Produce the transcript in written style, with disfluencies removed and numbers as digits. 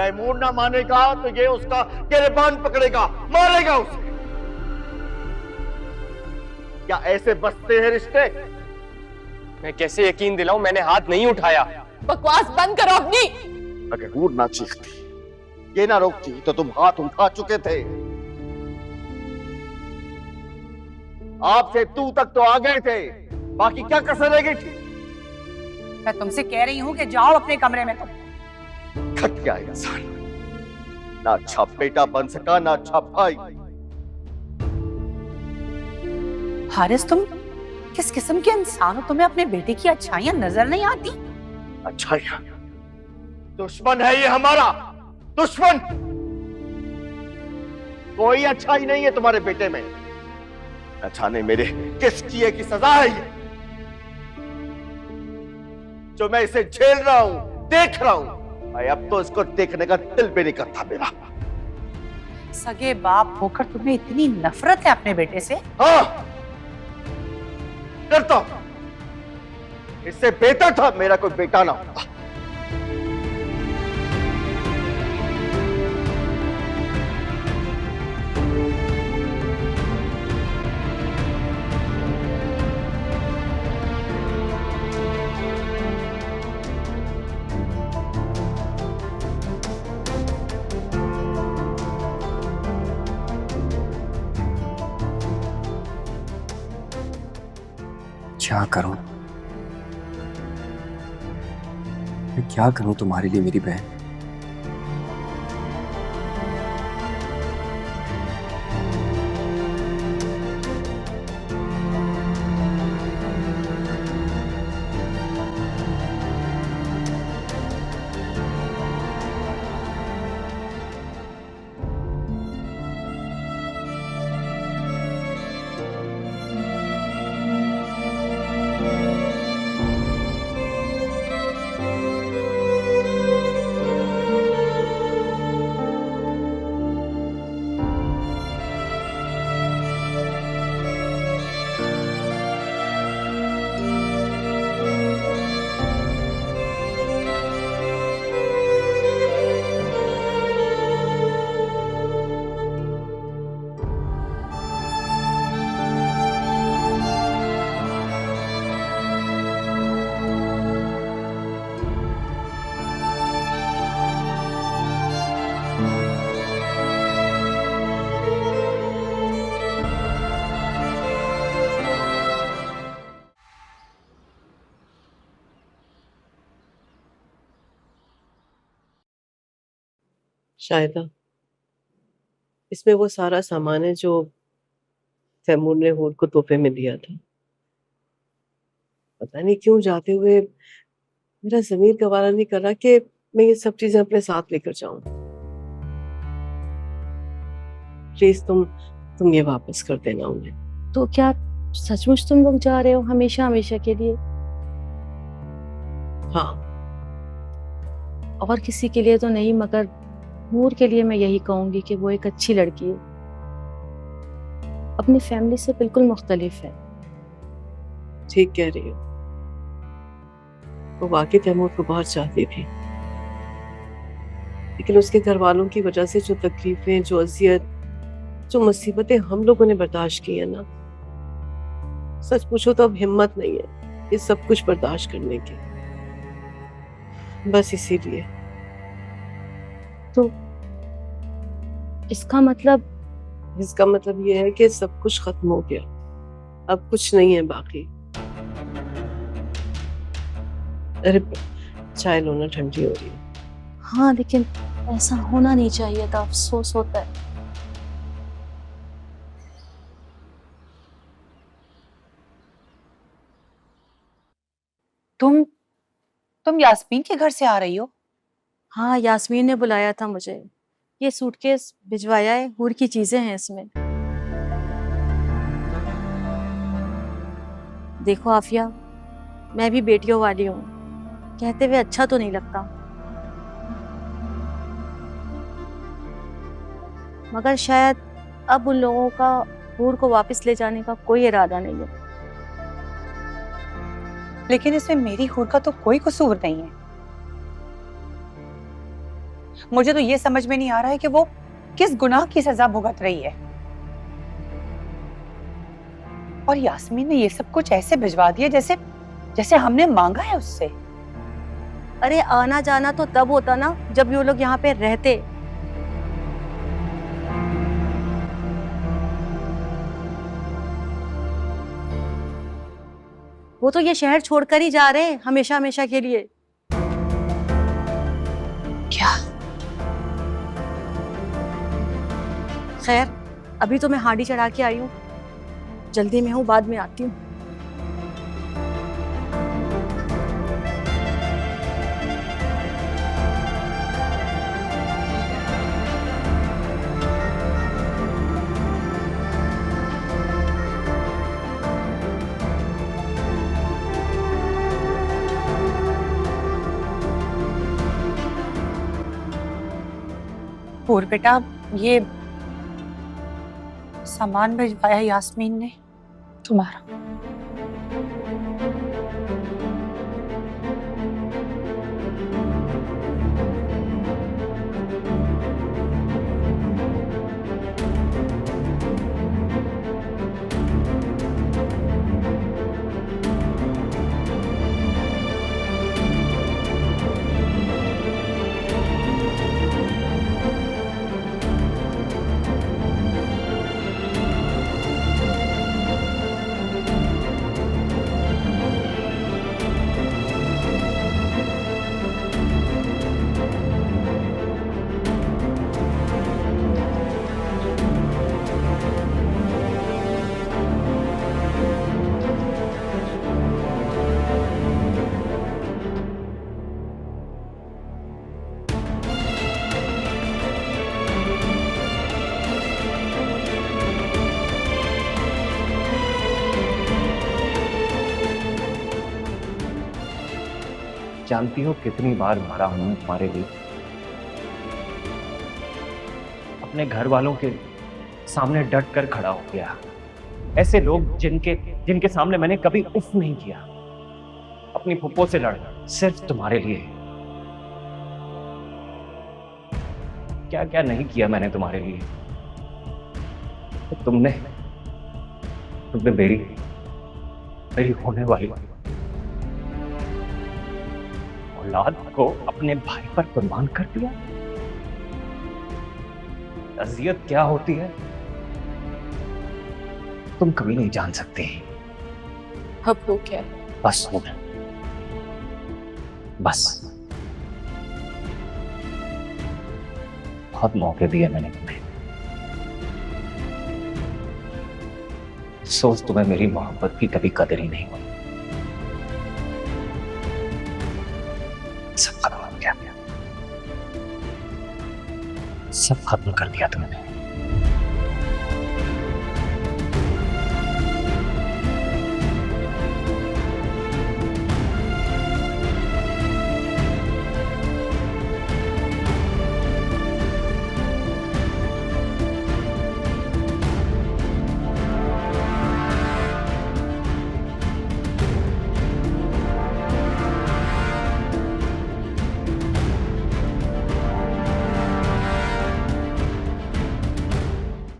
तैमूर ना मानेगा तो ये उसका गिरबान पकड़ेगा, मारेगा उसे। क्या ऐसे बसते हैं रिश्ते? मैं कैसे यकीन दिलाऊं, मैंने हाथ नहीं उठाया। बकवास बंद करो अपनी। अगर वो ना चीखती, ये ना रोकती तो तुम हाथ उठा चुके थे। आपसे तू तक तो आ गए थे, बाकी क्या कसर रह गई थी? मैं तुमसे कह रही हूँ कि जाओ अपने कमरे में। तुम थक गया इंसान, ना अच्छा बेटा बन सका ना अच्छा भाई। हारिस, तुम किस किस्म के इंसान हो? तुम्हें अपने बेटे की अच्छाइयां नजर नहीं आती? अच्छाइयां? दुश्मन है ये हमारा, दुश्मन। कोई अच्छाई नहीं है तुम्हारे बेटे में। न जाने मेरे किस किए की सजा है ये, जो मैं इसे झेल रहा हूं, देख रहा हूं। मैं अब तो इसको देखने का दिल भी नहीं करता मेरा। सगे बाप होकर तुम्हें इतनी नफरत है अपने बेटे से? हाँ, करता हूं। इससे बेहतर था मेरा कोई बेटा ना होता। क्या करूं, मैं क्या करूं तुम्हारे लिए मेरी बहन? शायदा इसमें वो सारा सामान है जो तैमूर ने हूर को तोहफे में दिया था। पता नहीं क्यों जाते हुए मेरा जमीर गवारा नहीं कर रहा कि मैं ये सब चीजें अपने साथ लेकर जाऊं। प्लीज तुम ये वापस कर देना उन्हें। तो क्या सचमुच तुम लोग जा रहे हो हमेशा हमेशा के लिए? हाँ। और किसी के लिए तो नहीं, मगर नूर के लिए मैं यही कहूंगी कि वो एक अच्छी लड़की है, अपनी फैमिली से बिल्कुल मुख्तलिफ है। ठीक कह रही हो, वो वाकई तैमूर को बहुत चाहती थी, लेकिन उसके घर वालों की वजह से जो तकलीफें, जो अजियत, जो मुसीबतें हम लोगों ने बर्दाश्त की है ना, सच पूछो तो अब हिम्मत नहीं है ये सब कुछ बर्दाश्त करने की। बस इसीलिए। तो इसका मतलब ये है कि सब कुछ खत्म हो गया, अब कुछ नहीं है बाकी। अरे चाय लो ना, ठंडी हो रही है। हाँ, लेकिन ऐसा होना नहीं चाहिए था, अफसोस होता है। तुम यास्मीन के घर से आ रही हो? हाँ, यास्मीन ने बुलाया था मुझे। ये सूटकेस भिजवाया है, हूर की चीजें हैं इसमें। देखो आफिया, मैं भी बेटियों वाली हूँ, कहते हुए अच्छा तो नहीं लगता, मगर शायद अब उन लोगों का हूर को वापस ले जाने का कोई इरादा नहीं है। लेकिन इसमें मेरी हूर का तो कोई कसूर नहीं है। मुझे तो ये समझ में नहीं आ रहा है कि वो किस गुनाह की सजा भुगत रही है। और यास्मीन ने ये सब कुछ ऐसे भिजवा दिया जैसे जैसे हमने मांगा है उससे। अरे आना जाना तो तब होता ना जब ये लोग यहाँ पे रहते। वो तो ये शहर छोड़कर ही जा रहे हैं हमेशा हमेशा के लिए। क्या? खैर अभी तो मैं हांडी चढ़ा के आई हूँ, जल्दी में हूँ, बाद में आती हूँ। और बेटा ये सामान भिजवाया यास्मीन ने तुम्हारा। जानती हो कितनी बार मरा हूं तुम्हारे लिए, अपने घर वालों के सामने डट कर खड़ा हो गया। ऐसे लोग जिनके सामने मैंने कभी उफ नहीं किया, अपनी फुप्पो से लड़ा सिर्फ तुम्हारे लिए। क्या क्या नहीं किया मैंने तुम्हारे लिए। तुमने मेरी होने वाली औलाद को अपने भाई पर कुर्बान कर दिया। अजियत क्या होती है तुम कभी नहीं जान सकते। अब वो क्या? बस हो गया, बस। बहुत मौके दिए मैंने तुम्हें। सोच तुम्हें मेरी मोहब्बत की कभी कदर ही नहीं हुई। सब खत्म हो गया, सब खत्म कर दिया तुमने।